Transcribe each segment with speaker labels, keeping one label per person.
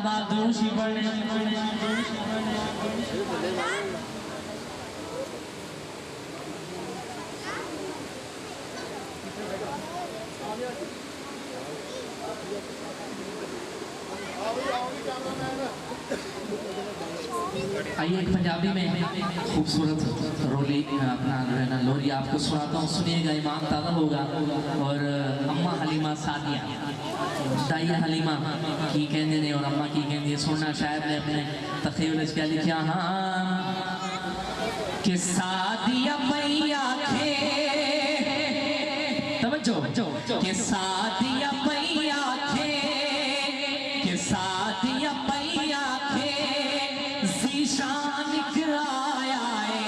Speaker 1: साहब दोषी बने आइए एक पंजाबी में खूबसूरत रोली अपना जो है ना लोरी आपको सुनाता हूँ, सुनिएगा, ईमान ताज़ा होगा। और अम्मा हलीमा सादिया दाई हलीमा की कहने ने और अम्मा की कहने सुनना शायद ने अपने तखीर क्या लिखा हाँ कि सादिया मैया खे तवज्जो कि सादिया मैया खे कि सादिया मैया खे ज़ीशान आया है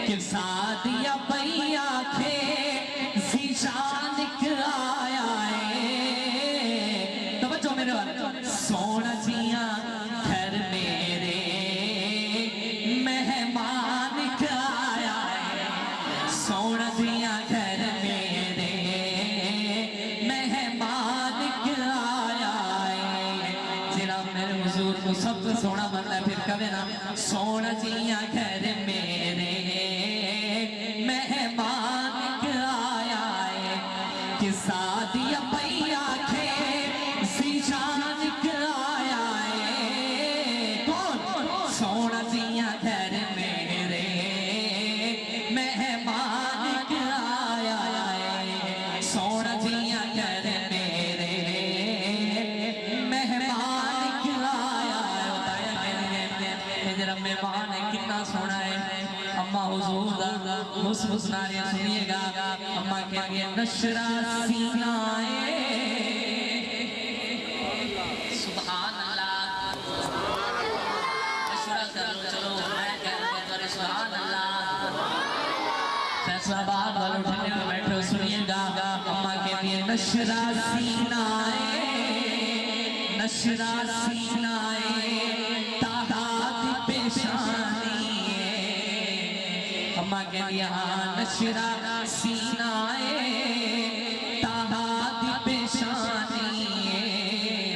Speaker 1: कि सादिया मैया खे ज़ीशान आया है। तवज्जो मेरे वाले सोना जिया घर मेरे मेहमान आया है, सोना जिया घर मेरे मेहमान आया है। जिरा मेरे हुजूर को सब सोना बनता फिर कभी ना सोना जिया घर मेरे मेहमान आया है कि सादिया मैया खे ज़ीशान आया है। कौन सोना जिया घर मेरे मेहमान आया है, सोना जिया घर मेरे मेहमान आया है। जरा मेहमान है कितना सोना है। अम्मा हुजूर दा मुस्कुरा रहे सुनिएगा। अम्मा कहेंगे नशरा सीनाए सुभान अल्लाह नशरा करो चलो मैं कहूँगा सुभान अल्लाह। फैसलाबाद वालों ठंडे में बैठे हो सुनिएगा। अम्मा कहती है नशरा सीनाए नशरा सीनाए तादाद पेशानी अम्मा कहती है हाँ नशरा सीनाए तादाद पेशानी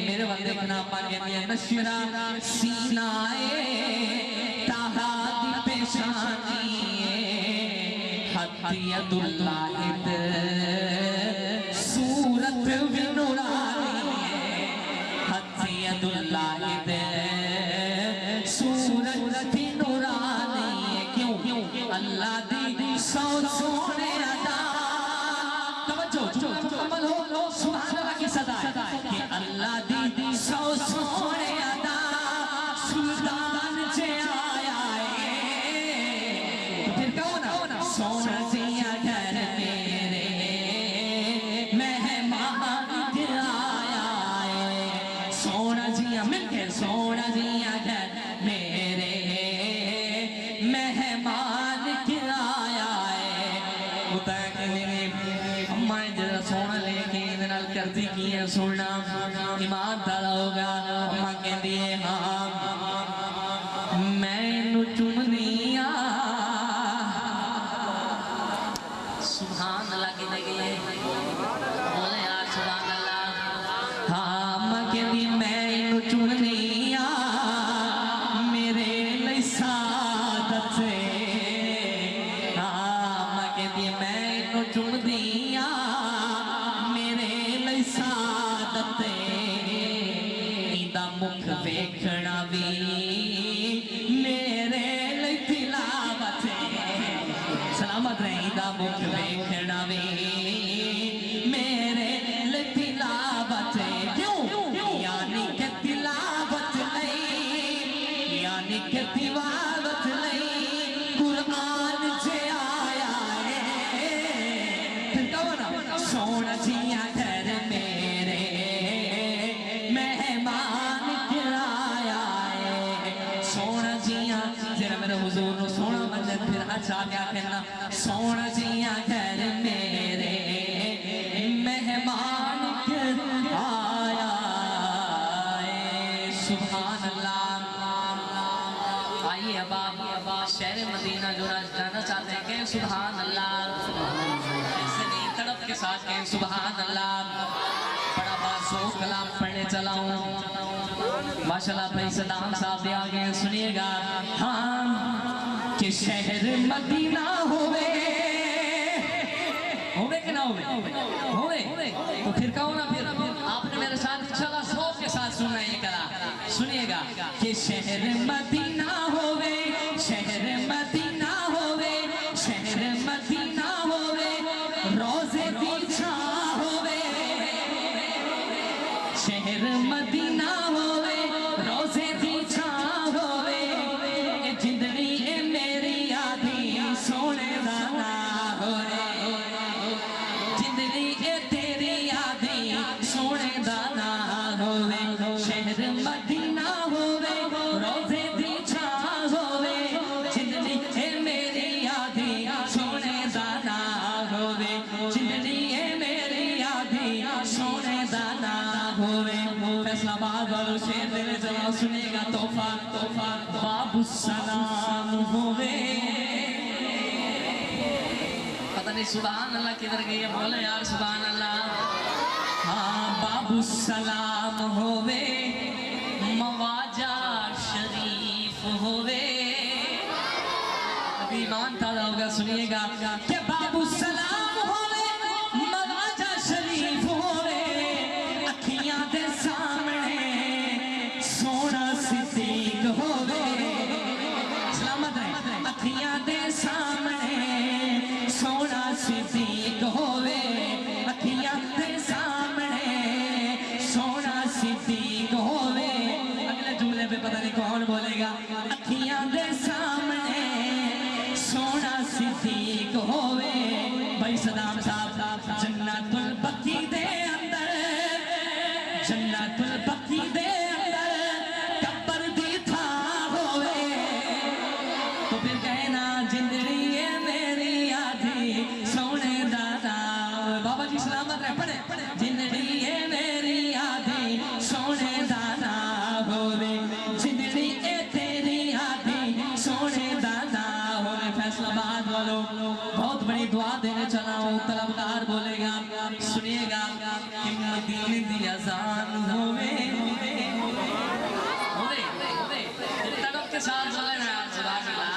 Speaker 1: मेरे वाले देखना। अम्मा कहती है नशरा सीनाए तादाद पेशानी हतियतुल्लाहिद सूरत भी नूरानी हतियतुल्लाहिद सूरत भी नूरानी। क्यों अल्लाह दी सौ सोने अदा तवज्जो कमल हो सुभान अल्लाह की सदा कि अल्लाह दी सौ सोने अदा सुल्तान जे आया है। फिर कहो ना सोना जिया घर मेरे मेहमान आया है, सोना जिया मिलके सोना जिया घर मेरे मेहमान आया है। उतर के मेरे अम्मा जरा सोना लेके नाल करती की है सुनना ईमान ताला होगा। अम्मा कहती है हाँ मैनू चुननी आ सुभान अल्लाह की लगी बोले यार सुभान अल्लाह। हाँ अम्मा कहती मैनू चुननी आ मेरे लिए सादत से हाँ अम्मा कहती मैनू चुननी आ मेरे लिए सादत इंदा मुख वेखना भी मेरे लिए तिलावत सलामत रहे। इंदा मुख वेखना भी मेरे लिए तिलावत क्यों यानी कि तिलावत नहीं यानी कि तिलावत नहीं कुरान जे आया है। फिर कहो ना सोना जिया घर मेरे मेहमान आया है, सोना जिया जरा मेरे हुजूर नु सोना मंजर फिर अच्छा क्या कहना सोना जिया घर मेरे मेहमान आया है। सुभान अल्लाह। आइए अब आप शहर मदीना जो जाना चाहते हैं कहें सुभान अल्लाह। ऐसे नहीं तड़प के साथ कहें सुभान अल्लाह। बड़ा बासो کلام پڑھنے چلا ہوں ماشاءاللہ بھائی صدام صاحب بھی آگئے سنیے گا ہاں کہ شہر مدینہ ہوئے کہ نہ ہوئے تو پھر کہو نا پھر آپ نے میرے ساتھ انشاءاللہ سوف کے ساتھ سننا یہ کرا سنیے گا کہ شہر مدینہ ہوئے شہر مدینہ ہوئے شہر مدینہ ہوئے روزے دی چھاں ہوئے شہر مدینہ ہوئے روزے دی چھاں ہوئے جندڑی اے میری آدھی سونے دانا ہوئے جندڑی اے تیری آدھی سونے دانا ہوئے شہر مدینہ ہوئے روزے دی چھاں ہوئے جندڑی اے میری آدھی سونے دانا ہوئے جندڑی اے میری آدھی سونے دانا ہوئے فیصلہ آباد والوں شیر دینے چلا سنے گا توفہ باب السلام ہوئے پتہ نہیں سبحان اللہ کدھر گئی ہے بولے یار سبحان اللہ ہاں باب السلام ہوئے مواجہ شریف ہوئے ابھی ایمان تازہ ہوگا سنیے گا کہ باب السلام ہوئے مواجہ شریف ہوئے اکھیاں دے سامنے سونا صدیق ہوئے سلامت رہے اکھیاں دے سامنے سونا صدیق ہوئے اکھیاں دے سامنے سونا صدیق ہوئے اگلے جملے پہ پتہ نہیں کون بولے گا اکھیاں دے سامنے سونا صدیق ہوئے بھائی صدام صاحب جنت البقی دے اندر جنت البقی دے اندر قبر دی تھا ہوئے تو پھر کہنا جندڑی ہے میری آدھی سونے دادا بابا جی سلامت رہے پڑھے جندڑی ہے میری آدھی سونے دادا ہوئے جندڑی ہے تیری آدھی سونے دادا ہوئے فیصلہ آباد والوں بہت بڑی دعا دینے چلا ہوں طلبگار بولے گا سنیے گا کہ مدینے دی اذان ہوئے تڑپ کے ساتھ بولے سبحان اللہ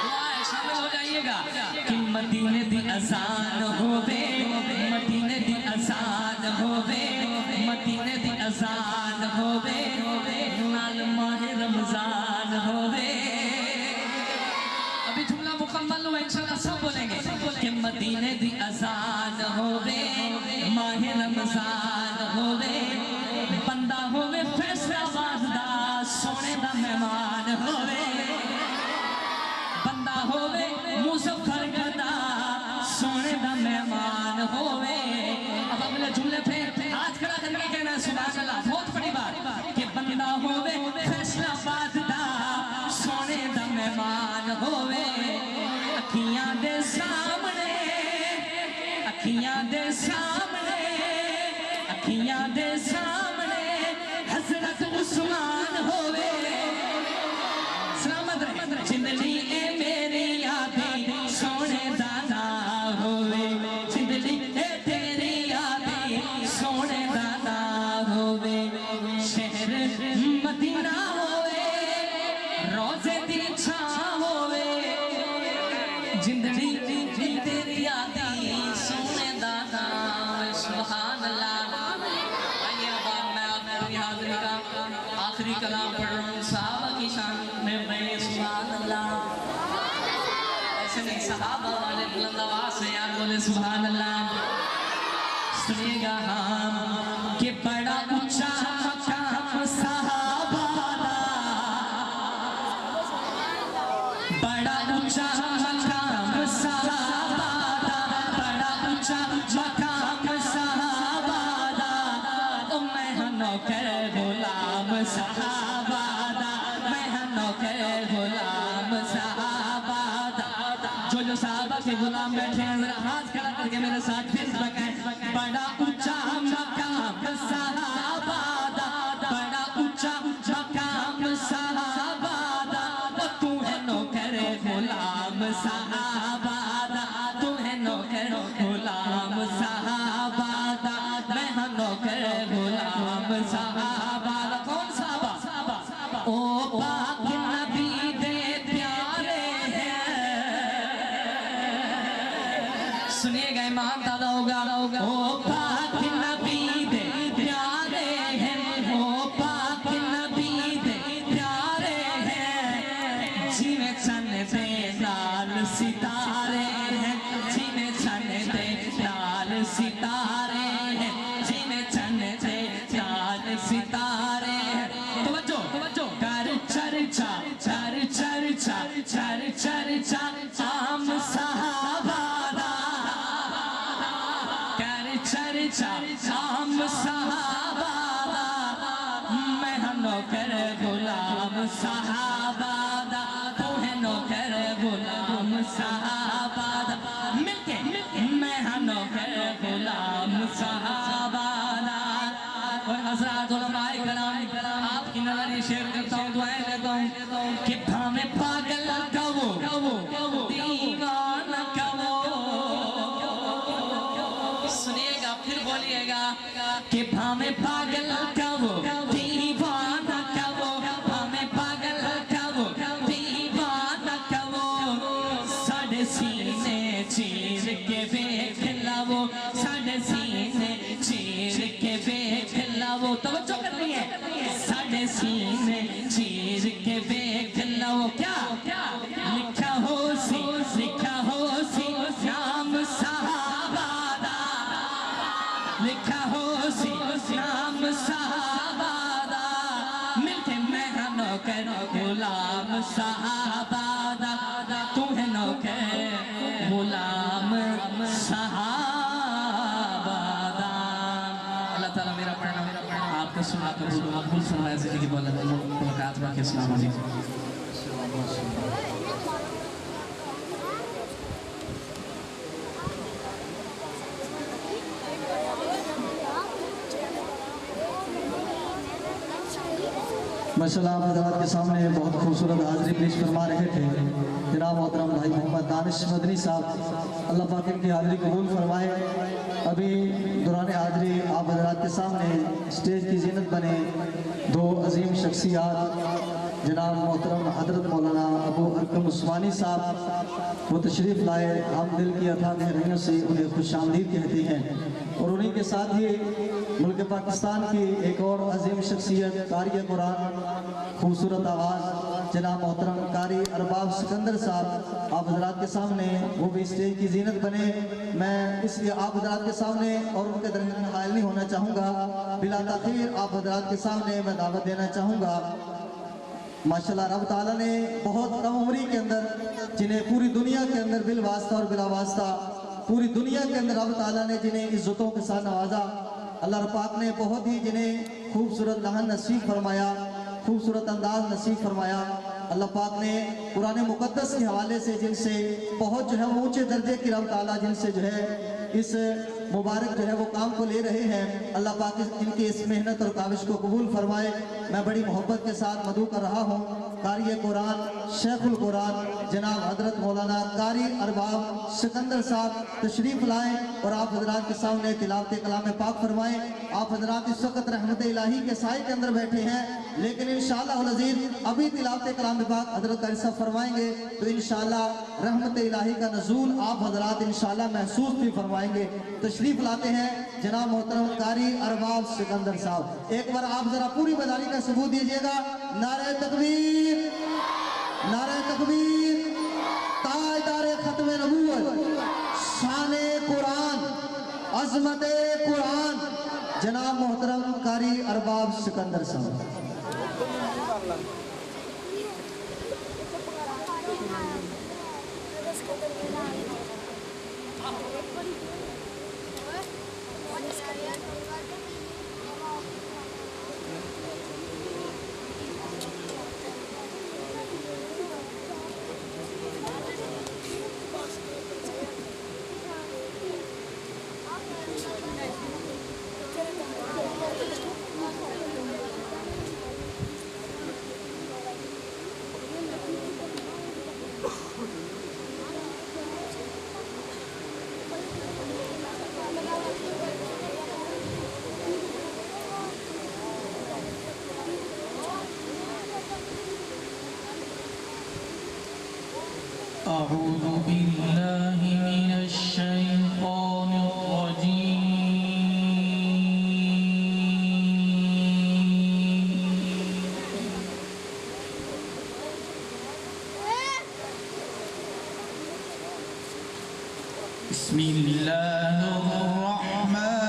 Speaker 1: دعا ہے شامل ہو جائیے گا کہ مدینے دی اذان ہوئے مدینے دی اذان ہوئے مدینے دی اذان ہوئے نال ماہ رمضان ہوئے ابھی جملہ مکمل ہوا انشاءاللہ سب بولیں گے کہ مدینے دی اذان ہوئے ماہ رمضان ہوئے بندہ ہوئے فیصلہ آباد دا سونے دا مہمان ہوئے بندہ ہوئے مظفر گدا سونے دا مہمان ہوئے اب اگلے جملے پہ ہاتھ کھڑا کر کے کہنا سبحان اللہ بہت بڑی بات کہ بندہ ہوئے فیصلہ آباد دا سونے دا مہمان ہوئے اکھیاں دے سامنے اکھیاں دے سامنے اکھیاں دے سامنے حضرت عثمان ہوئے سلامت رہے جندڑی اے میری آدھی سونے دادا ہوئے جندڑی اے تیری آدھی سونے دادا ہوئے شہر مدینہ ہوئے روزے دی چھاں ہوئے جندڑی تیری آدھی سونے دادا سبحان اللہ آئیے اب میں آپ کی حاضری کا آخری کلام پڑھ رہا ہوں صحابہ کی شان میں بھائی سبحان اللہ ایسے نہیں صحابہ والے بلند آواز سے یار بولے سبحان اللہ سنیے گا ہاں کہ بڑا اونچا مقام صحابہ دا بڑا اونچا مقام صحابہ دا بڑا اونچا مقام صحابہ دا او میں ہاں نوکر غلام صحابہ دا میں ہاں نوکر غلام صحابہ دا جو صحابہ کے غلام بیٹھے ہیں ذرا ہاتھ کھڑا کر کے میرے ساتھ پھر بکائیں بڑا اونچا مقام صحابہ دا بڑا اونچا مقام صحابہ دا تو ہے نوکر غلام صحابہ دا تو ہے نوکر غلام صحابہ دا میں ہاں نوکر صحابہ دا تو ہے نوکر غلام صحابہ دا مل کے میں ہاں نوکر غلام صحابہ دا اور حضرات علماء کرام آپ کی نظر شیئر کرتا ہوں دعائیں لیتا ہوں کہ بھامے پاگل کا وہ دیوانہ کا وہ سنیے گا پھر بولیے گا کہ بھامے پاگل کا وہ دیوانہ کا وہ بھامے پاگل کا وہ دیوانہ کا وہ ساڑھے سینے چیر کے بیٹھ لاؤ ساڑھے سینے چیر کے بیٹھ لاؤ توجہ کرنی ہے ساڑھے سینے چیر کے بیٹھ لاؤ کیا لکھا ہو سی نام صحابہ دا لکھا ہو سی نام صحابہ دا مل کے میں ہاں نوکر غلام صحابہ دا تو ہے نوکر غلام صحابہ دا اللہ تعالیٰ میرا پڑھنا آپ کا سنا قبول فرمائے زندگی بولت ملاقات باقی السلام علیکم
Speaker 2: ماشاءاللہ آپ حضرات کے سامنے بہت خوبصورت حاضری پیش فرما رہے تھے جناب محترم بھائی محمد دانش مدنی صاحب اللہ پاک ان کی حاضری قبول فرمائے ابھی دوران حاضری آپ حضرات کے سامنے اسٹیج کی زینت بنے دو عظیم شخصیات جناب محترم حضرت مولانا ابو ارکم عثمانی صاحب وہ تشریف لائے ہم دل کی عطا گہرائیوں سے انہیں خوش آمدید کہتے ہیں اور انہی کے ساتھ ہی ملک پاکستان کی ایک اور عظیم شخصیت قاری قرآن خوبصورت آواز جناب محترم قاری ارباب سکندر صاحب آپ حضرات کے سامنے وہ بھی اسٹیج کی زینت بنے میں اس لیے آپ حضرات کے سامنے اور ان کے درمیان حائل نہیں ہونا چاہوں گا بلا تاخیر آپ حضرات کے سامنے میں دعوت دینا چاہوں گا ماشاءاللہ رب تعالیٰ نے بہت کم عمری کے اندر جنہیں پوری دنیا کے اندر بالواسطہ اور بلا واسطہ پوری دنیا کے اندر رب تعالیٰ نے جنہیں عزتوں کے ساتھ نوازا اللہ پاک نے بہت ہی جنہیں خوبصورت لحن نصیب فرمایا خوبصورت انداز نصیب فرمایا اللہ پاک نے قرآن مقدس کے حوالے سے جن سے بہت جو ہے اونچے درجے کی رب تعالیٰ جن سے جو ہے اس مبارک جو ہے وہ کام کو لے رہے ہیں اللہ پاک ان کی اس محنت اور کاوش کو قبول فرمائے میں بڑی محبت کے ساتھ مدعو کر رہا ہوں قاری قرآن شیخ القرآن جناب حضرت مولانا قاری ارباب سکندر صاحب تشریف لائیں اور آپ حضرات کے سامنے تلاوت کلام پاک فرمائیں آپ حضرات اس وقت رحمت الہی کے سائے کے اندر بیٹھے ہیں لیکن انشاءاللہ العزیز ابھی تلاوت کلام پاک حضرت قاری صاحب فرمائیں گے تو انشاءاللہ رحمت الہی کا نزول آپ حضرات انشاءاللہ محسوس بھی فرمائیں گے تشریف لاتے ہیں جناب محترم قاری ارباب سکندر صاحب ایک بار آپ ذرا پوری بداری کا ثبوت دیجئے گا نعرہ تکبیر نعرہ تکبیر تاجدار ختم نبوت شان قرآن عظمت قرآن جناب محترم قاری ارباب سکندر صاحب
Speaker 3: أعوذ بالله من الشيطان الرجيم بسم الله الرحمن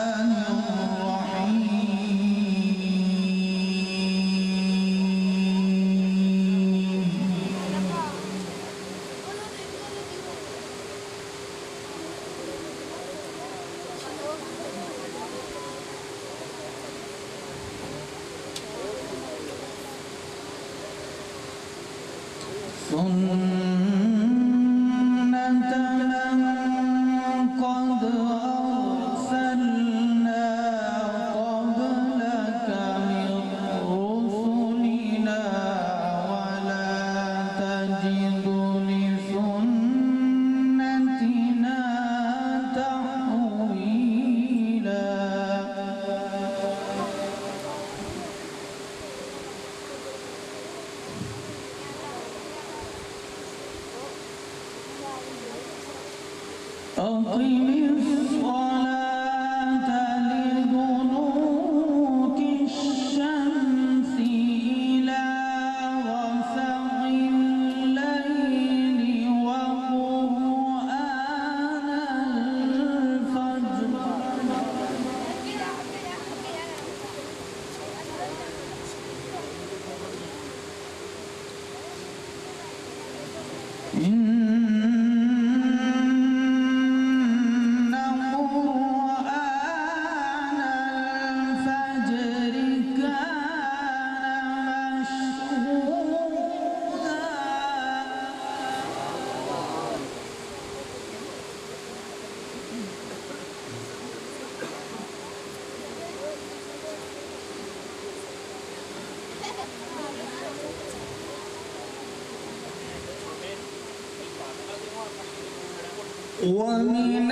Speaker 3: ومن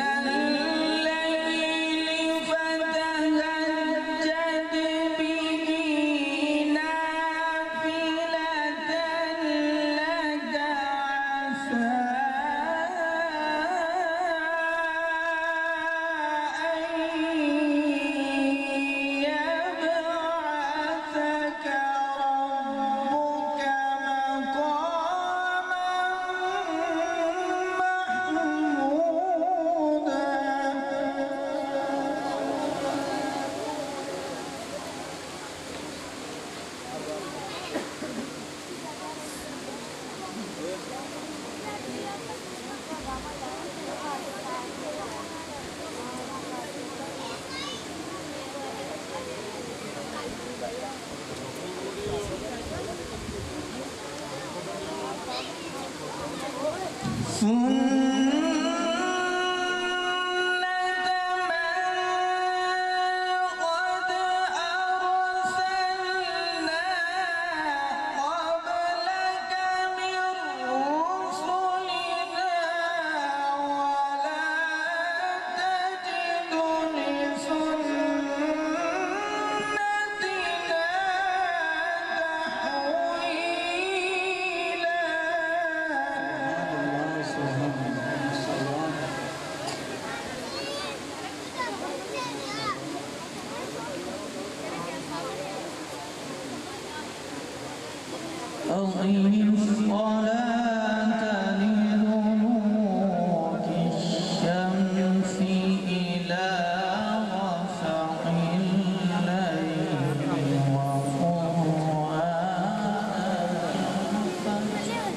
Speaker 3: الليل فتهجد به نافلة لك عسى أن يبعثك ربك مقاما أقم الصلاة لدلوك الشمس إلى غسق الليل وقرآن الفجر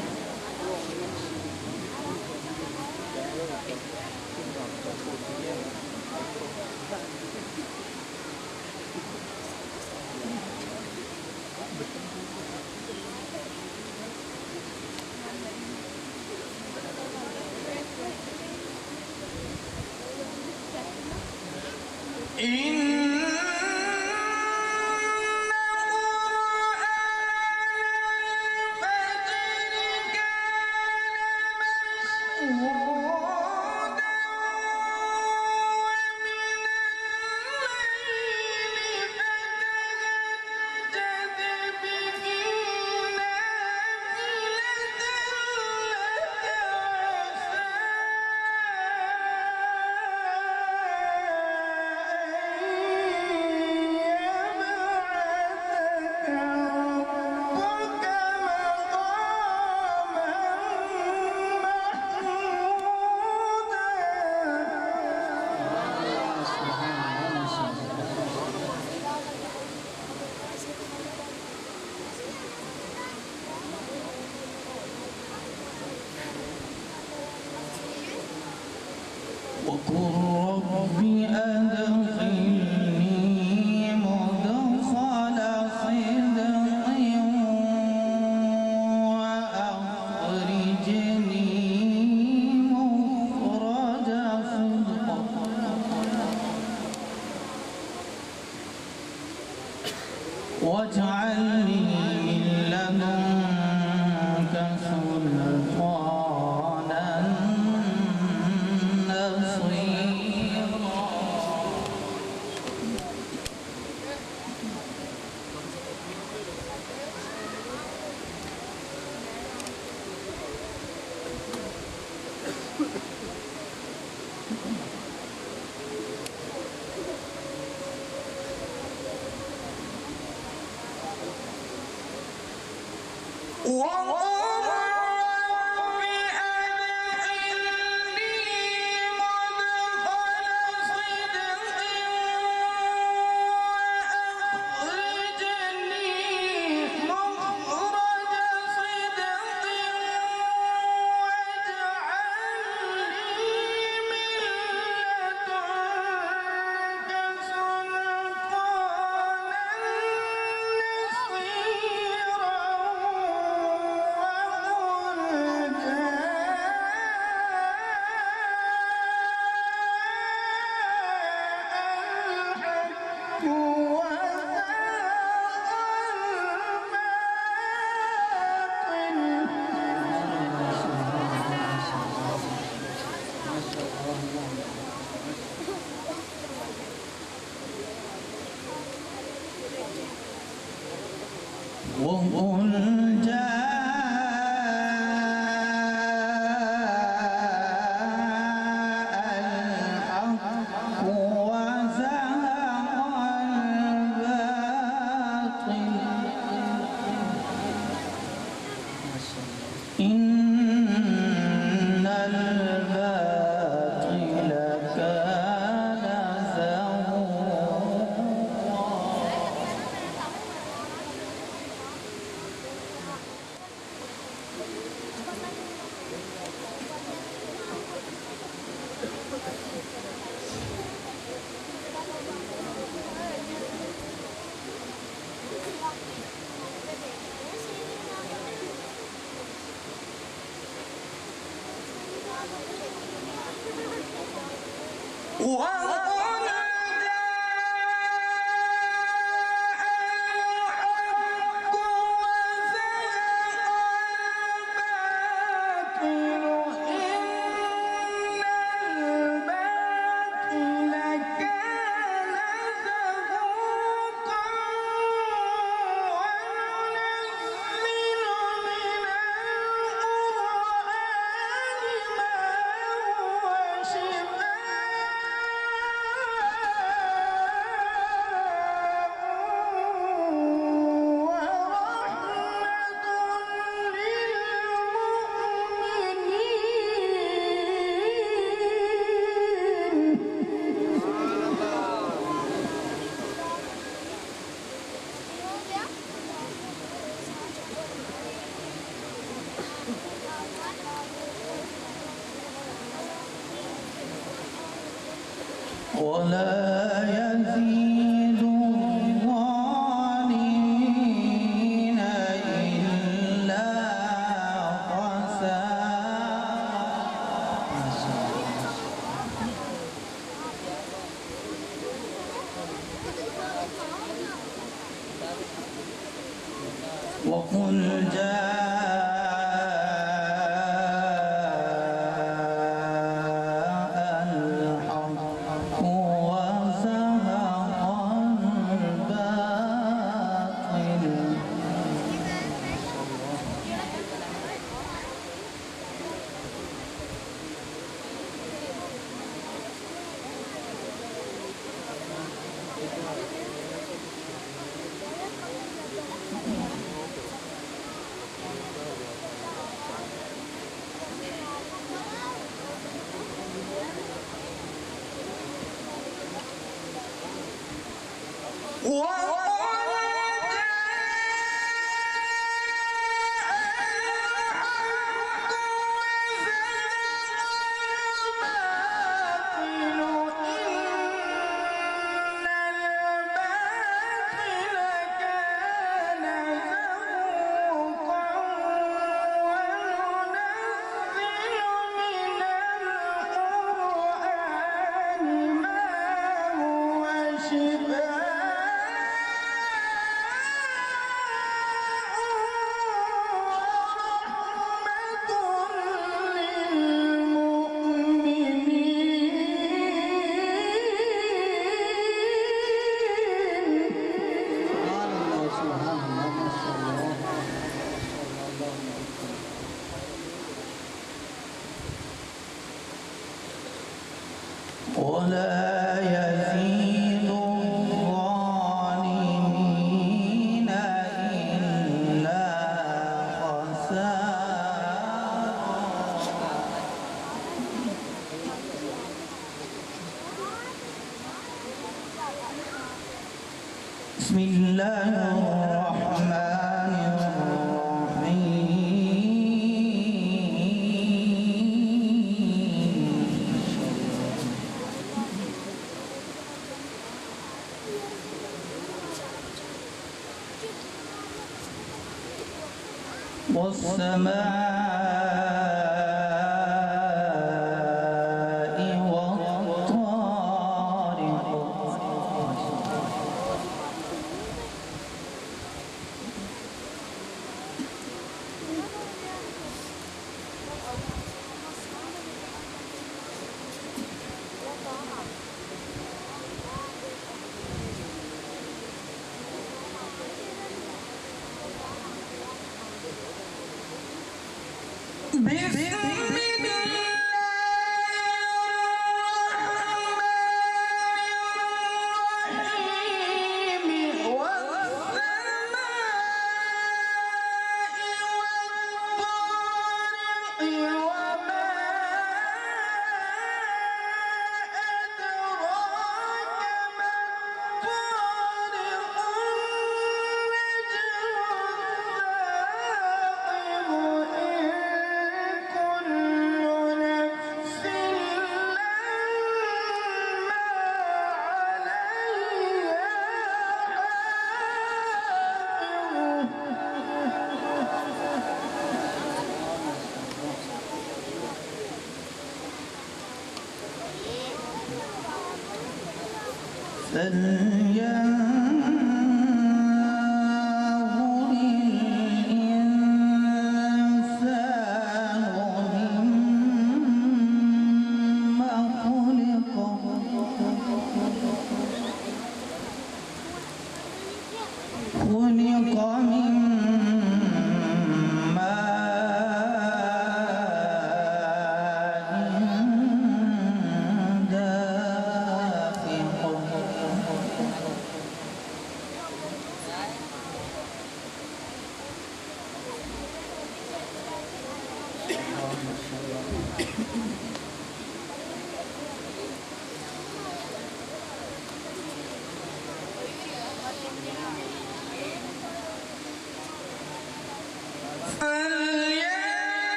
Speaker 3: وقل جاء الحق وزهق الباطل إن الباطل كان زهوقا. ولا يزيد الظالمين إلا خسارا. وقل ولا يزيد الظالمين إلا خسارا. بسم الله الرحمن الرحيم والسماء والطارق فلينظر الإنسان مما خلق خلق من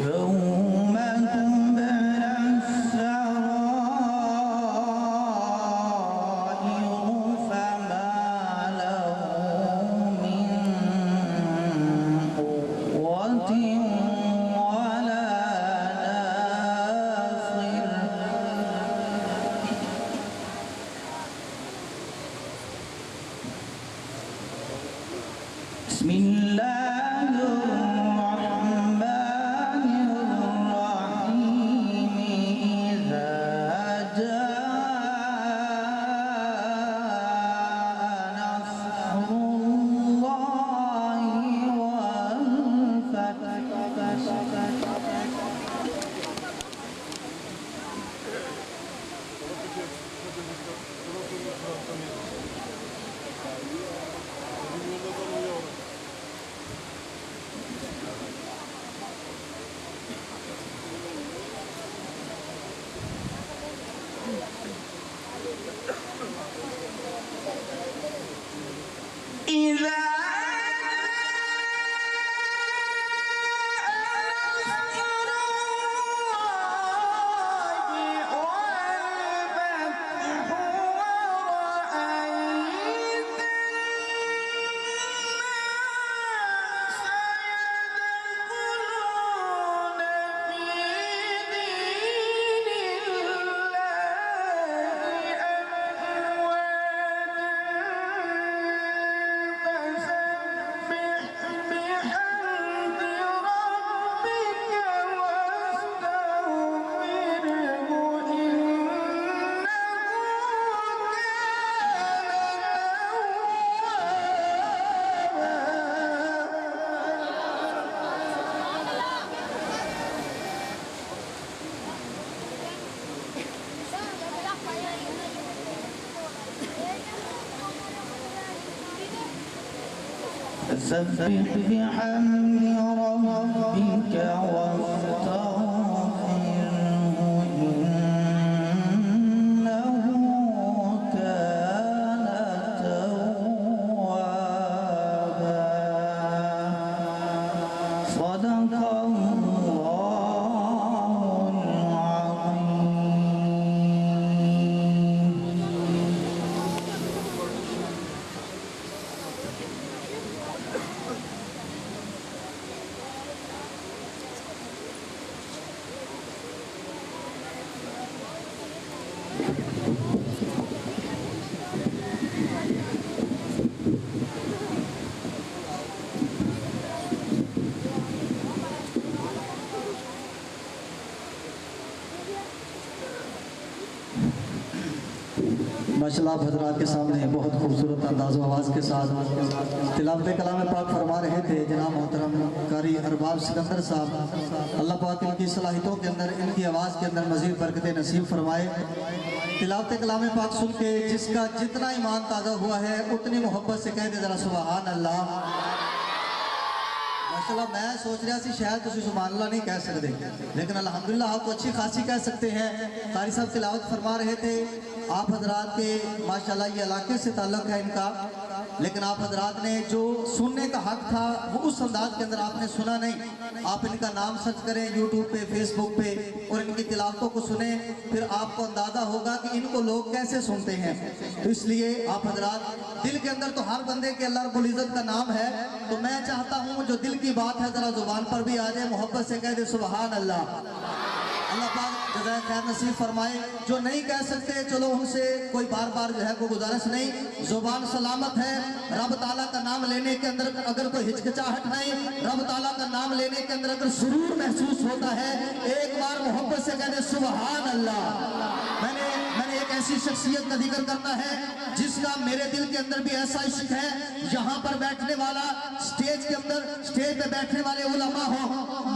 Speaker 3: يوم تبلى السرائر فما له من قوة ولا ناصر بسم الله الرحمن الرحيم إذا جاء نصر الله والفتح إذا فسبح بحمد ربك واستغفره إنه كان توابا صدق الله العظيم.
Speaker 2: माशाल्लाह आप हजरात के सामने बहुत खूबसूरत अंदाज़ आवाज़ के साथ तिलावत कलाम पाक फरमा रहे थे जनाब मोहतरम कारी अरबाब सिकंदर साहब। अल्लाह पाक इनकी सलाहियतों के अंदर, इनकी आवाज़ के अंदर मज़ीद बरकतें नसीब फरमाए। तिलावत कलाम पाक सुन के जिसका जितना ईमान ताज़ा हुआ है उतनी मोहब्बत से कह दे ज़रा सुबहान अल्लाह। माशाल्लाह मैं सोच रहा सी शायद तुम सुभान अल्लाह नहीं कह सकते, लेकिन अल्हम्दुलिल्लाह आप तो अच्छी खासी कह सकते हैं। कारी साहब तिलावत फरमा रहे थे, आप हजरात के माशाल्लाह ये इलाके से ताल्लुक़ है इनका, लेकिन आप हजरात ने जो सुनने का हक था वो उस अंदाज के अंदर आपने सुना नहीं। आप इनका नाम सर्च करें यूट्यूब पे, फेसबुक पे और इनकी तिलावतों को सुने, फिर आपको अंदाज़ा होगा कि इनको लोग कैसे सुनते हैं। तो इसलिए आप हजरात दिल के अंदर तो हर बंदे के अल्लाह रब्बुल इज़्ज़त का नाम है, तो मैं चाहता हूँ जो दिल की बात है ज़रा ज़ुबान पर भी आ जाए, मोहब्बत से कह दे सुबहान अल्लाह। अल्लाह पाक जज़ाए खैर नसीब फरमाए। जो नहीं कह सकते चलो उनसे कोई बार बार जो है कोई गुजारिश नहीं, ज़ुबान सलामत है। रब ताला का नाम लेने के अंदर अगर कोई हिचकिचाहट नहीं, रब ताला का नाम लेने के अंदर अगर सुरूर महसूस होता है, एक बार मोहब्बत से कह दे सुबहान अल्लाह। मैंने एक ऐसी शख्सियत का जिक्र करना है जिसका मेरे दिल के अंदर भी ऐसा इश्क है। यहाँ पर बैठने वाला, स्टेज के अंदर, स्टेज पे बैठने वाले उलमा हो,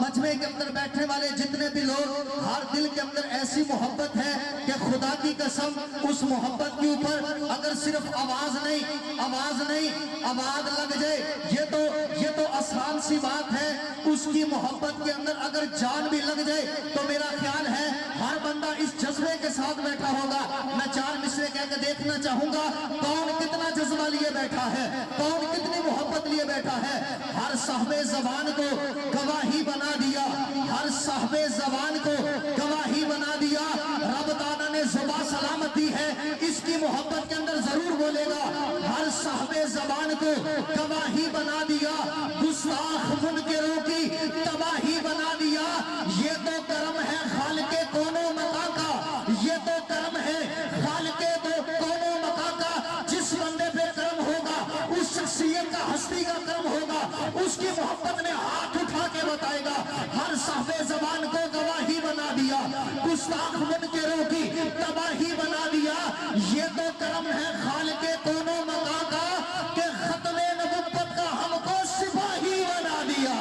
Speaker 2: मजमे के अंदर बैठने वाले जितने भी लोग, हर दिल के अंदर ऐसी मोहब्बत है कि खुदा की कसम उस मोहब्बत के ऊपर अगर सिर्फ आवाज नहीं आवाज लग जाए, ये तो आसान सी बात है। उसकी मोहब्बत के अंदर अगर जान भी लग जाए तो मेरा ख्याल है हर बंदा इस जज्बे के साथ बैठा होगा। मैं चार मिसरे कह के देखना चाहूंगा कौन कितना जज्बा लिए बैठा है, कौन कितनी मोहब्बत लिए बैठा है। हर साहबे ज़बान को गवाही बना दिया, हर साहबे ज़बान को गवाही बना दिया। रब ताला ने ज़ुबान सलामत दी है, इसकी मोहब्बत के अंदर जरूर बोलेगा। हर साहबे ज़बान को गवाही बना दिया, गुस्ताख मुनकरों की तबाही बना दिया। ये तो करम है खालिके कोनो मका का, ये तो करम है खालिके तो कोनो मका का। जिस बंदे पे करम होगा उस शख्सियत का, हस्ती का करम होगा, उसकी मोहब्बत में हाथ उठा के बताएगा। हर साहबे ज़बान को गवाही बना दिया, गुस्ताख मुनकरों की तबाही बना दिया। ये तो करम है खालिके कोनो मका का कि खत्मे नबुव्वत का हमको सिपाही बना दिया,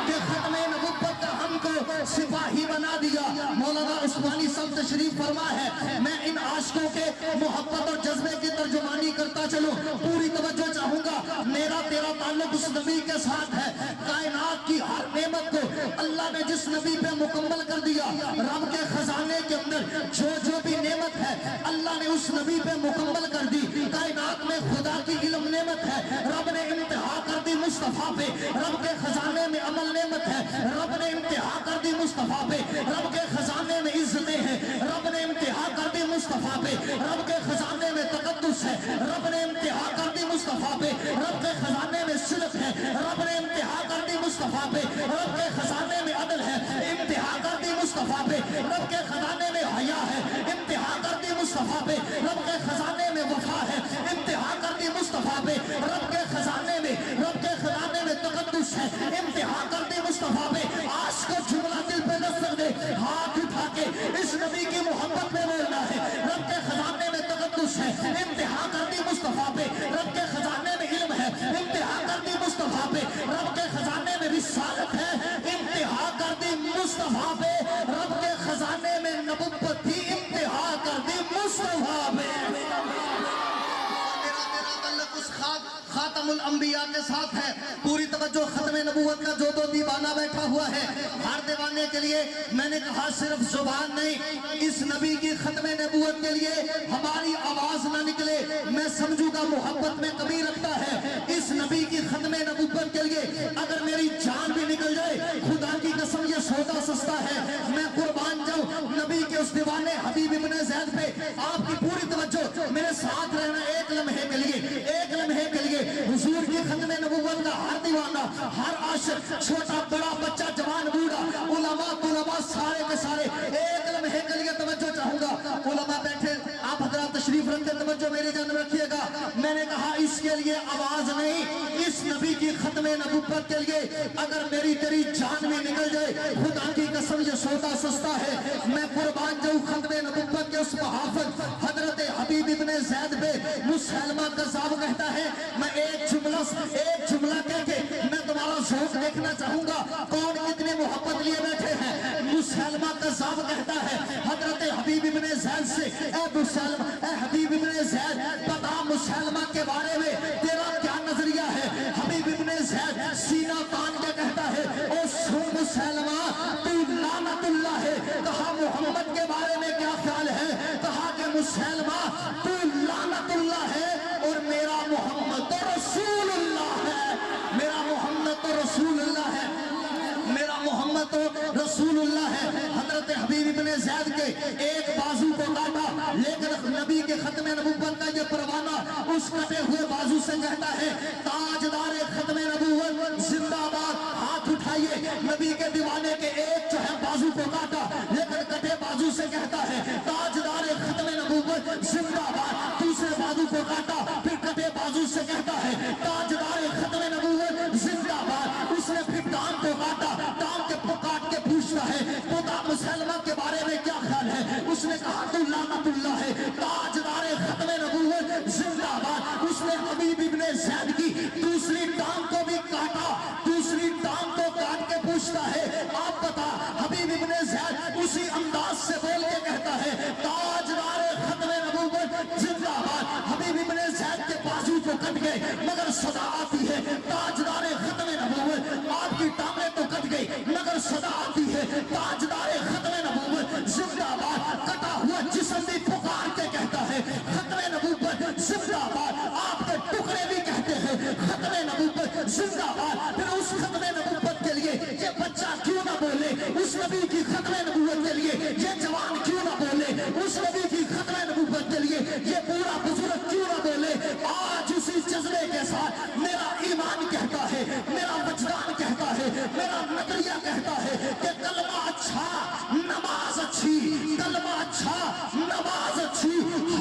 Speaker 2: कि खत्मे नबुव्वत का हमको सिपाही बना दिया। मौलाना उस्मानी सब तशरीफ फरमा है। मैं इन आशिकों के मोहब्बत और जज्बे की तर्जुमानी करता चलूं, पूरी तवज्जो चाहूंगा। मेरा तेरा ताल्लुक उस नबी के साथ है। कायनात की हर नेमत को अल्लाह ने जिस नबी पे मुकम्मल कर दिया, रब के खजाने के अंदर जो भी नेमत है अल्लाह ने उस नबी पे मुकम्मल कर दी। कायनात में खुदा की इल्म नेमत है, रब ने इम्तिहा कर दी मुस्तफा पे। रब के खजाने में अमल नेमत है, रब ने इम्तिहा कर दी मुस्तफा पे। रब के खजाने में इज्जतें हैं, रब ने इम्तिहा कर दी मुस्तफा पे। रब के खजाने में तकद्दुस है, रब ने इम्तिहा कर दी मुस्तफा पे। रब के खजाने में सिद्क़ है, रब ने इम्तिहा कर दी मुस्तफा पे। रब के खजाने में अदल है, इम्तिहा कर दी मुस्तफा पे। रब के खजाने में हया है, इम्तिहा कर दी मुस्तफा पे। रब के खजाने में वफा है, इम्तिहा कर दी मुस्तफा पे। रब के खजाने में तकद्दुस है, इम्तिहा कर दी मुस्तफा पे। आज को जुमला दिल पे दस्तक दे, हाथ उठा के इस नबी की मोहब्बत में बोलना है। रब के खजाने में तकद्दुस है, इम्तिहा कर दी मुस्तफा पे। रब के खजाने में इल्म है, इम्तिहा कर दी मुस्तफा पे। रब के खजाने में रिसालत है, इम्तिहा कर दी मुस्तफा पे। रब के खजाने में नबुव्वत थी, इम्तिहा कर दी मुस्तफा पे।
Speaker 4: खातमुल अंबिया के साथ है। पूरी तवज्जो, खत्म नबूवत का जो दीवाना बैठा हुआ है, हर दीवाने के लिए मैंने कहा सिर्फ जुबान नहीं, इस नबी की खत्म नबूवत के लिए हमारी आवाज ना निकले, मैं समझूंगा मोहब्बत में कमी रखता है। इस नबी की खत्म नबूवत के लिए अगर मेरी जान भी निकल जाए, खुदा की कसम ये सौदा सस्ता है, मैं कुर्बान जाऊं नबी के उस दीवाने हबीब इब्ने ज़ैद पे। आपकी पूरी तवज्जो, मेरे साथ रहना एक लम्हे के लिए, एक लम्हे के लिए। हुजूर की खत्म नबूवत का हर दीवाना, हर आशिक, छोटा बड़ा बच्चा जवान बूढ़ा, उलमा तुलमा सारे के सारे एक लम्हे के लिए तवज्जो चाहूंगा। उलमा बैठे, आप हजरात तशरीफ रखते, तवज्जो मेरी जान रखिएगा। मैंने कहा इसके लिए आवाज नहीं, इस नबी की खत्म नबूवत के लिए अगर मेरी तेरी जान भी निकल जाए, खुदा की कसम ये सौदा सस्ता है, मैं कुर्बान जाऊं खत्म नबूवत के उस मुहाफिज हजरत हबीब इब्ने ज़ैद पे। मुसलमा कज़्ज़ाब कहता है, मैं एक जुमला कह के मैं तुम्हारा ज़ौक़ देखना चाहूंगा, कौन कितने मोहब्बत लिए बैठे हैं। मुसलमा कज़्ज़ाब कहता है हजरत हबीब इब्ने ज़ैद से, ए हबीब इब्ने ज़ैद, बता मुसलमा के बारे में तेरा क्या नजरिया है। हबीब इब्ने ज़ैद सीना तान के कहता है, ओ सुन मुसलमा तू लानतुल्लाह है। कहा मोहम्मद के बारे में क्या ख्याल है, कहा कि मुसलमा तू लानतुल्लाह है और मेरा मोहम्मद तो रसूलुल्लाह है, मेरा मोहम्मद तो रसूलुल्लाह है, मेरा मोहम्मद तो रसूलुल्लाह है। हजरत हबीब इब्ने ज़ैद के एक बाजू को काटा, लेकिन नबी के खत्म नबूवत का ये परवाना उस कटे हुए बाजू से कहता है, ताजदार खत्म नबूवत जिंदाबाद। हाथ उठाइए, नबी के दीवाने के एक जो है बाजू को काटा, लेकिन कटे बाजू से कहता है ताजदार खत्म नबूवत जिंदाबाद। दूसरे बाजू को काटा, फिर कटे बाजू से कहता है ताजदार खत्म नबूवत जिंदाबाद। उसने फिर टांग को काटा, टांग के काट के पूछता है, खुदा मुसलमान के बारे में क्या ख्याल है। उसने कहा तू लानतुल्लाह है, ताजदार खत्म नबूवत जिंदाबाद। उसने हबीब इब्ने ज़ैद की दूसरी टांग को भी काटा, दूसरी टांग को काट के पूछता है, आप बता। हबीब इब्ने ज़ैद उसी अंदाज से बोल के कहता है ताजदार खत्म नबूवत जिंदाबाद। हबीब इब्ने ज़ैद के बाजू को कट गए, मगर सदा आती है ताजदार खत्म नबूवत। आपकी टांगें तो कट गई, मगर सदा आती है ताजदार खत्म नबूवत जिंदाबाद। कटा हुआ जिस्म भी पुकार के कहता है खत्म नबूवत जिंदाबाद। आपके टुकड़े भी कहते हैं खत्म नबूवत जिंदाबाद। फिर उस खत्म नबूवत के लिए ये बच्चा क्यों ना बोले, उस नबी की खत्म नबूवत के लिए ये जवान क्यों ना बोले, उस नबी की खत्म नबूवत के लिए ये पूरा बुजुर्ग क्यों ना बोले। आज उसी जज्बे के साथ मेरा ईमान कहता है, मेरा वजदान कहता है, मेरा नजरिया कहता है कि कलमा अच्छा नमाज अच्छी, कलमा अच्छा नमाज अच्छी,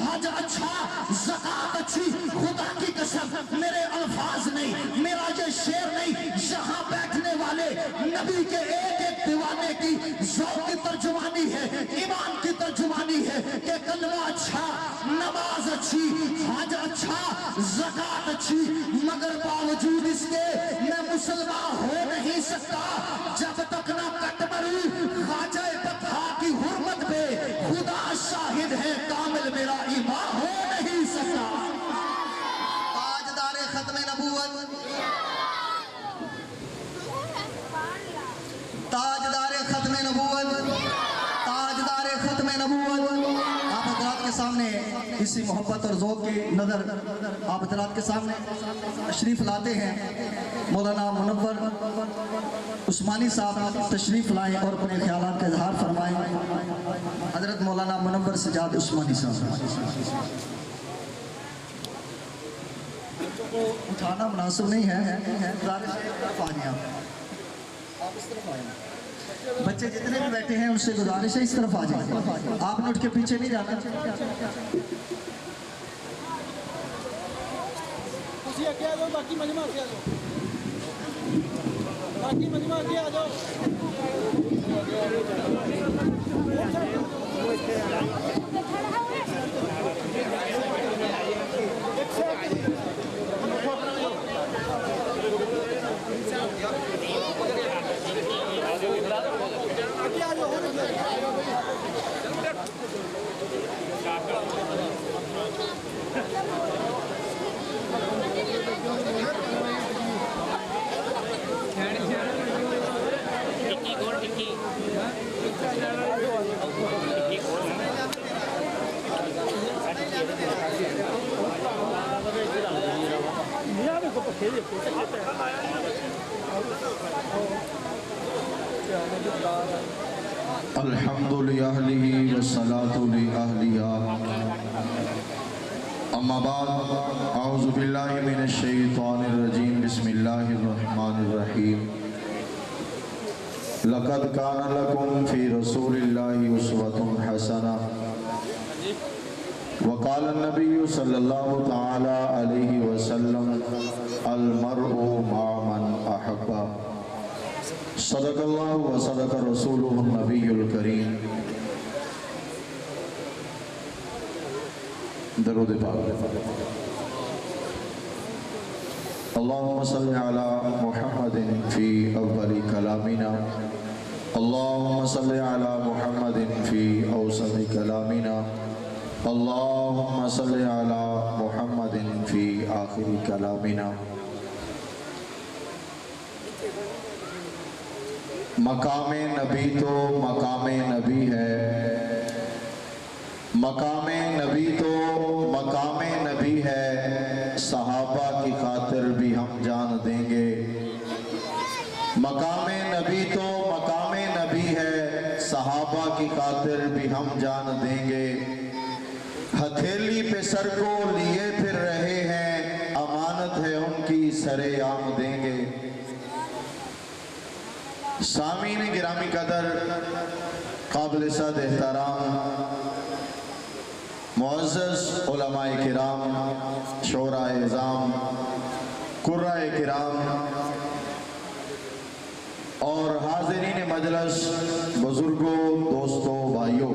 Speaker 4: हज अच्छा ज़कात अच्छी। खुदा की कसम मेरे अल्फाज नहीं, मेरा ये शेर नहीं, यहाँ बैठने वाले नबी के एक एक दीवाने की ज़ौक़ की तर्जुमानी है, ईमान की तर्जुमानी है कि कलमा अच्छा नमाज अच्छी, हज अच्छा ज़कात अच्छी, मगर बावजूद इसके मैं मुसलमान हो नहीं सकता जब तक ना कट मरूं ख्वाजा बता की हुर्मत पे। खुदा शाहिद है कामिल मेरा ईमान हो नहीं सकता। ताजदार खत्म नबूवत, ताजदार खत्म नबूवत, ताजदार खत्म नबूवत। आप हजरात के सामने इसी मोहब्बत और ज़ौक़ की नज़र आप हजरात के सामने तशरीफ़ लाते हैं। मौलाना मुनव्वर उस्मानी साहब तशरीफ़ लाएं और अपने ख्यालात का इजहार फरमाएं। हजरत मौलाना मुनव्वर सजाद उस्मानी साहब को उठाना मुनासिब नहीं है, आप इस तरफ आए। बच्चे जितने भी बैठे हैं उनसे गुजारिश है इस तरफ आ जाए, आपने उठ के पीछे नहीं जाना।
Speaker 5: बाकी मजमा से आ जाओ, बाकी मजमा से आ जाओ।
Speaker 6: الحمد لأهله والصلاة لأهلها اما بعد اعوذ باللہ من الشیطان الرجیم بسم اللہ الرحمن الرحیم لقد کان لکم فی رسول اللہ اسوۃ حسنہ وقال النبی صلی اللہ تعالی علیہ وسلم المرء مع من احب صدق اللہ و صدق رسولہ النبی الکریم درود پاک اللہم صلی علی محمد فی اول کلامنا اللہم صلی علی محمد فی اوسط کلامنا اللہم صلی علی محمد فی آخر کلامنا مقام نبی تو مقام نبی ہے مقام نبی تو مقام نبی ہے صحابہ کی خاطر بھی ہم جان دیں گے مقام نبی تو مقام نبی ہے صحابہ کی خاطر بھی ہم جان دیں گے ہتھیلی پہ سر کو لیے پھر رہے ہیں امانت ہے ان کی سر عام دیں گے سامعین گرامی قدر قابل صد احترام معزز علماء کرام شعراء اعظام قراء کرام اور حاضرین مجلس بزرگوں دوستوں بھائیوں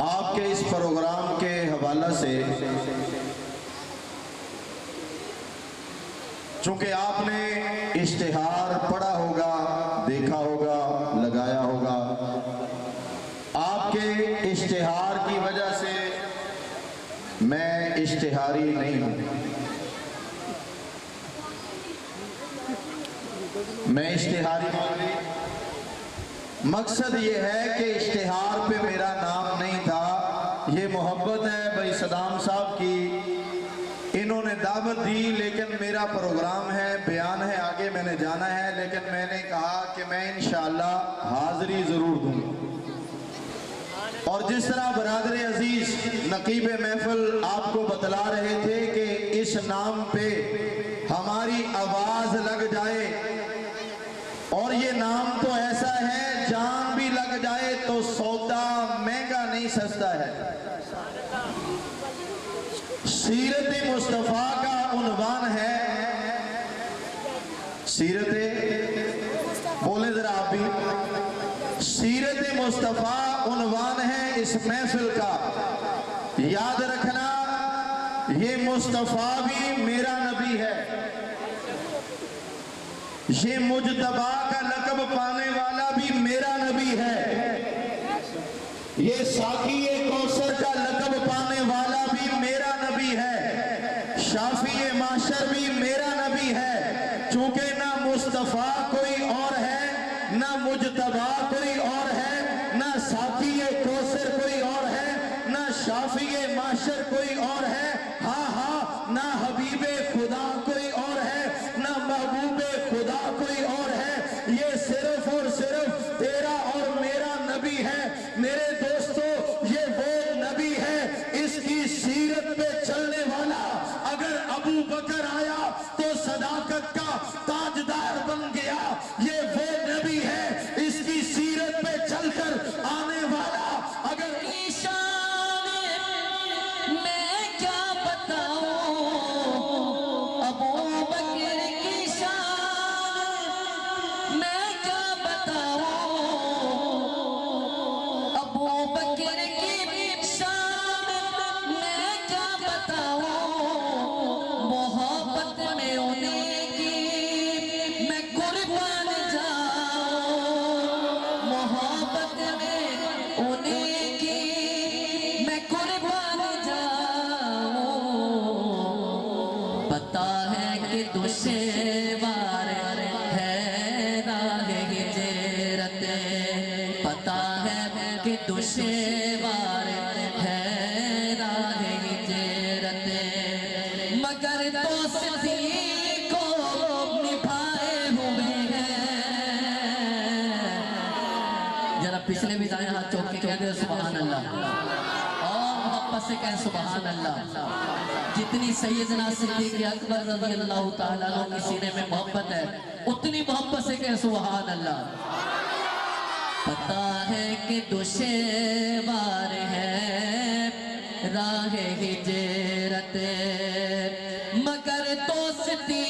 Speaker 6: آپ کے اس پروگرام کے حوالہ سے چونکہ آپ نے اشتہار پڑھا ہوگا دیکھا ہوگا لگایا ہوگا آپ کے اشتہار کی وجہ سے میں اشتہاری نہیں ہوں میں اشتہاری نہیں مقصد یہ ہے کہ اشتہار پہ میرا نام نہیں تھا یہ محبت ہے بھائی صدام صاحب کی انہوں نے دعوت دی لیکن میرا پروگرام ہے بیان ہے آگے میں نے جانا ہے لیکن میں نے کہا کہ میں انشاءاللہ حاضری ضرور دوں اور جس طرح برادر عزیز نقیب محفل آپ کو بتلا رہے تھے کہ اس نام پہ ہماری آواز لگ جائے اور یہ نام تو ایسا ہے جان بھی لگ جائے تو سودا مہنگا نہیں سستا ہے سیرت مصطفیٰ کا عنوان ہے بولے ذرا آپ بھی سیرت مصطفیٰ عنوان ہے اس محفل کا یاد رکھنا یہ مصطفیٰ بھی میرا نبی ہے یہ مجتبی کا لقب پانے والا بھی میرا نبی ہے یہ ساقی کوثر کا لقب پانے والا بھی میرا نبی ہے شافی معاشر بھی میرا نبی ہے چونکہ نہ مصطفیٰ کوئی اور ہے نہ مجتبی کوئی اور ہے نہ ساقی کوثر کوئی اور ہے نہ شافی معاشر کوئی اور ہے ہاں ہاں نہ حبیب خدا کوئی اور ہے نہ محبوب خدا کوئی اور ہے یہ صرف اور صرف تیرا اور میرا نبی ہے میرے دوستو یہ وہ نبی ہے اس کی سیرت پہ چلنے والا اگر ابو بکر آیا تو صداقت کا تاجدار بن گیا یہ وہ نبی ہے اس کی سیرت پہ چل کر آنے والا اگر
Speaker 7: میں کیا بتاؤں ابو بکر کی شان میں کیا بتاؤں ابو بکر کی شان میں کیا بتاؤں محبت میں انہیں کی میں قربان جاؤں محبت میں انہیں کی میں قربان جاؤں پتا ہے کہ دشوار ہے راہ ہجرت پتا ہے मगर दोस्ती को निभाए हुए हैं। जरा पिछले भी दाएं हाथ चौक के कह दे सुभान अल्लाह, और मोहब्बत से कहें सुभान अल्लाह। जितनी सैयदना सिद्दीक़ अकबर रज़ी अल्लाह ताला अन्हु के सीने में मोहब्बत है, उतनी मोहब्बत से कहें सुभान अल्लाह। पता है कि दुश्वार है राह हिजरत, मगर दोस्ती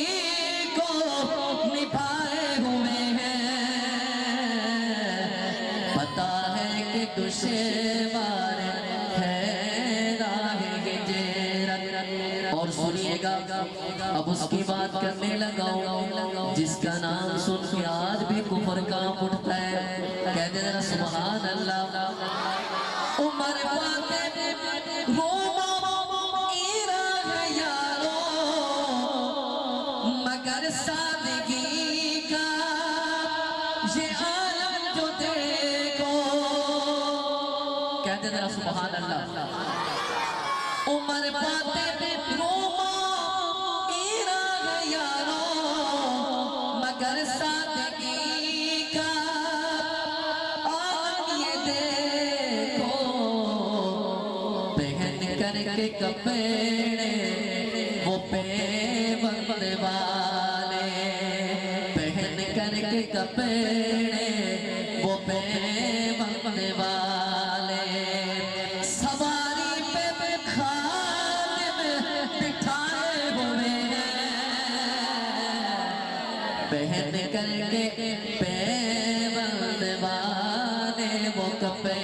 Speaker 7: को निभाए हुए हैं। पता है कि दुश्वार है राह हिजरत। और सुनिएगा, अब उसकी बात करने लगाऊं जिसका नाम सुन के आज भी कुफर कांप उठता है। कह दे जरा सुभान अल्लाह। उमर बाते रोमो ईरान यारो, मगर सादगी का ये आलम जो देखो। कह दे जरा सुभान अल्लाह। उमर बाते रोमो ईरान यारो, मगर सादगी का के कपड़े वो पेवंद वाले, पहन कर के कपड़े वो पेवंद वाले। सवारी पे खादिम बिठाए हुए हैं, पहन कर के पेवंद वाले वो कपड़े।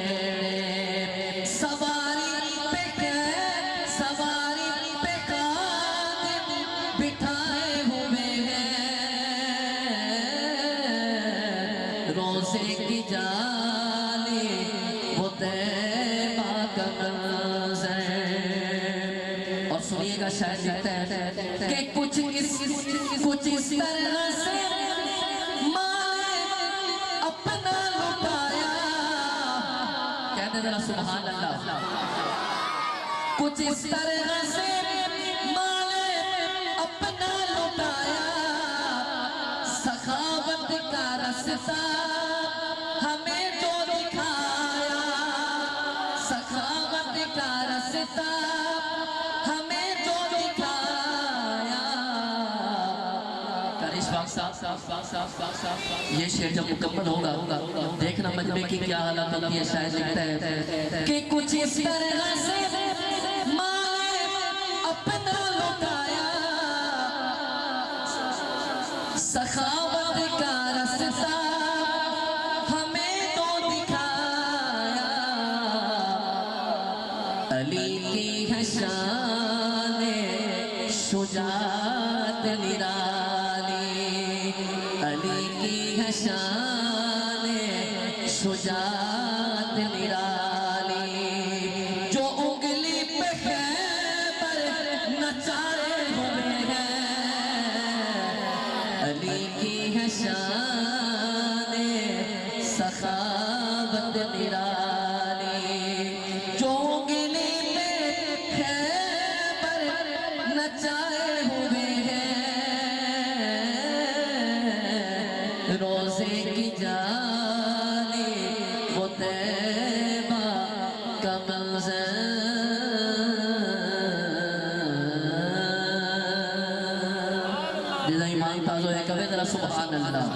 Speaker 7: रोज़े की जाली वो तैबा का मंज़र। और सुनिएगा शायद लिखता है कि कुछ इस तरह से माले अपना लुटाया। कहते जरा सुभान अल्लाह। कुछ इस तरह से माले अपना लुटाया, सखावत का रास्ता हमें जो दिखाया, सखावत का रास्ता हमें जो दिखाया। करिश ये शेर जब मुकम्मल होगा देखना मजमे की क्या हालत होती है। शायद लिखता है कि कुछ इस तरह से माले अपना लुटाया, सखावत का रास्ता हमें तो दिखाया। अली की है शान शुजाअत निराली, अली की है शान शुजाअत निराली। जो उंगली पे खैबर नचाए हुए हैं, अली की है शान सखावत निराली। जो उंगली पे खैबर नचाए हुए हैं, रोज़े की जाली वो तैबा का मंज़र। ईमान ताज़ो है कवे जरा सुभान अल्लाह।